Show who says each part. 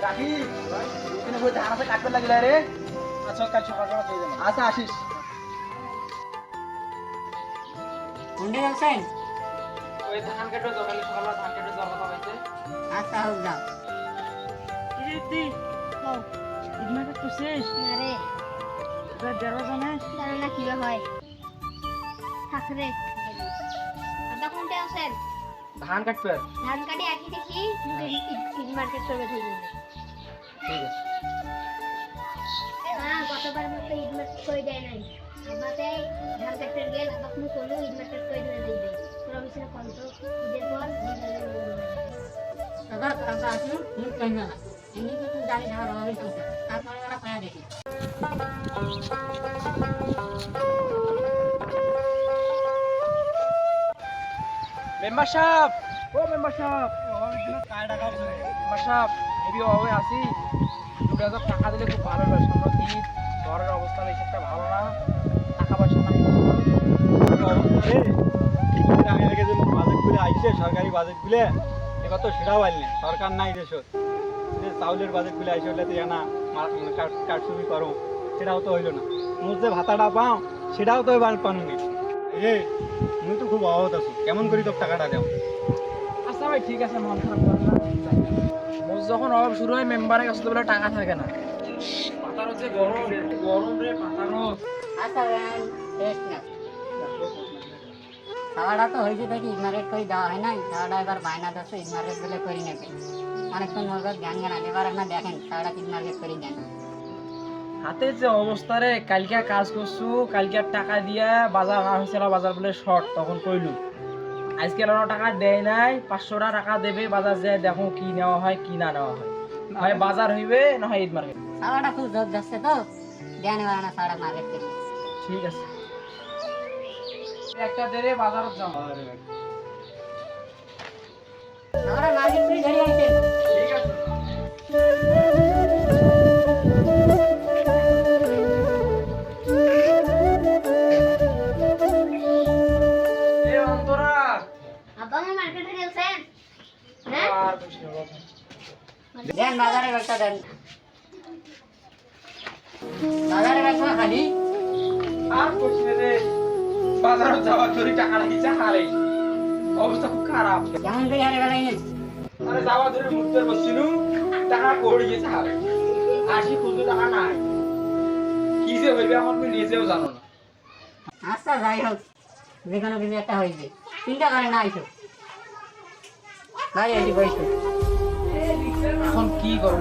Speaker 1: রাখি এখানে বই ধান আছে কাটতে লাগিলা রে। আচ্ছা কাল সকাল সকাল চলে যাবো। আচ্ছা আসিস।
Speaker 2: কোনটা যাচ্ছেন?
Speaker 1: ওই ধান কাটবে সকালে সকালে ধান কাটবে যাওয়ার কথা হয়েছে।
Speaker 2: আচ্ছা হোক যাও।
Speaker 3: ইদি ইদমাকে তো শেষ
Speaker 4: না রে,
Speaker 3: এবার দেড় জানে
Speaker 4: জানো না কি হয়। থাক রে। আব্বা কোনটা আছেন?
Speaker 1: ধান কাটবে।
Speaker 4: ধান কাটি আঁকি দেখি ঈদ মার্কেট করবে ঠিক আছে।
Speaker 1: ঠিক আছে।
Speaker 4: হ্যাঁ, গতবার মতো ঈদ মার্কেট করে দেয় নাই। আমাকে ধান কাটতে গেলে আব্বা কোনো কোনো ঈদ মার্কেট করে দিবে দিবে। তোর অফিসে ফোন তো ঈদের পর
Speaker 2: দাদা দাদা আসুন মুখ কেন না এমনি তো তুই জানি ঝাড় হবে চলছে তারপরে ওরা পায়া দেখি
Speaker 1: মেম্বার সাহেব, ও মেম্বার সাহেব, মেম্বার সাহেব এবি ওই আসি 2000 টাকা দিলে খুব ভালো হয়। সামনে ঈদ, ঘরের অবস্থা বেশ একটা ভালো না, টাকা পয়সা নাই।
Speaker 5: আমি আগে যে বাজেটগুলো আইছে সরকারি বাজেটগুলো এবার তো সেটাও আইলেন সরকার নাই দেশত যে চাউলের বাজেটগুলো আইসে হলে তো জানা কারচুপি করো সেটাও তো হইলো না। মোর যে ভাতাটা পাও সেটাও তো এবার পানো না। এই মুই তো খুব অবহত আছো, কেমন করি তোর টাকাটা দেও?
Speaker 1: আচ্ছা ভাই ঠিক আছে, মন খারাপ করেন না। মোর যখন অভাব শুরু হয় মেম্বারের কাছে তো বলে টাকা থাকে না। পাতার হচ্ছে গরম, গরম রে পাতারও।
Speaker 2: আচ্ছা টেস্ট না খাওয়াটা তো হয়েছে দেখি ঈদ মার্কেট করে দেওয়া হয় নাই খাওয়াটা এবার বায়না দশে ঈদ মার্কেট বলে করি নাকি অনেকক্ষণ নজর জ্ঞান জ্ঞান এবার আপনার দেখেন খাওয়াটা ঈদ মার্কেট করে দেন
Speaker 1: হাতে যে অবস্থা রে, কালকে কাজ করছু, কালকে টাকা দিয়া বাজার আনা হয়েছিল, বাজার বলে শর্ট তখন কইলু। আজকে এলানো টাকা দেয় নাই, 500 টাকা দেবে বাজার যায়, দেখো কি নেওয়া হয় কি না নেওয়া হয়। হয় বাজার হইবে না হয় ঈদ মার্কেট।
Speaker 2: খাওয়াটা খুব জোর যাচ্ছে তো দেন এবার না খাওয়াটা মার্কেট থেকে
Speaker 1: ঠিক আছে, একটা দেরে বাজারত যাও।
Speaker 2: খাওয়াটা মার্কেট করে ধরে আনছেন
Speaker 1: ঠিক আছে। এ অন্তরা,
Speaker 4: আব্বা আমি মার্কেটে গেছেন? হ্যাঁ?
Speaker 1: আর কইছ না বাবা।
Speaker 2: দেন বাজারে ব্যাগটা দেন বাজারে ব্যাগটা খালি
Speaker 1: আর কইছ না রে, বাজারত যাওয়ার জন্য টাকা লাগিছে হারে। অবস্থা খুব খারাপ।
Speaker 2: কেমন করে হারে বেড়াইলেন
Speaker 1: আরে যাওয়া ধরে মুক্ত বসছিনু, টাকা পড়ে গেছে হারে। 80 খুঁজে টাকা নাই। কি যে হইবে এখন তুমি নিজেও জানো না।
Speaker 2: আচ্ছা যাই হোক যে কোনো কিছু একটা হয়েছে চিন্তা করে না আইসো ভাই এটি বসো
Speaker 1: এখন কি করবে?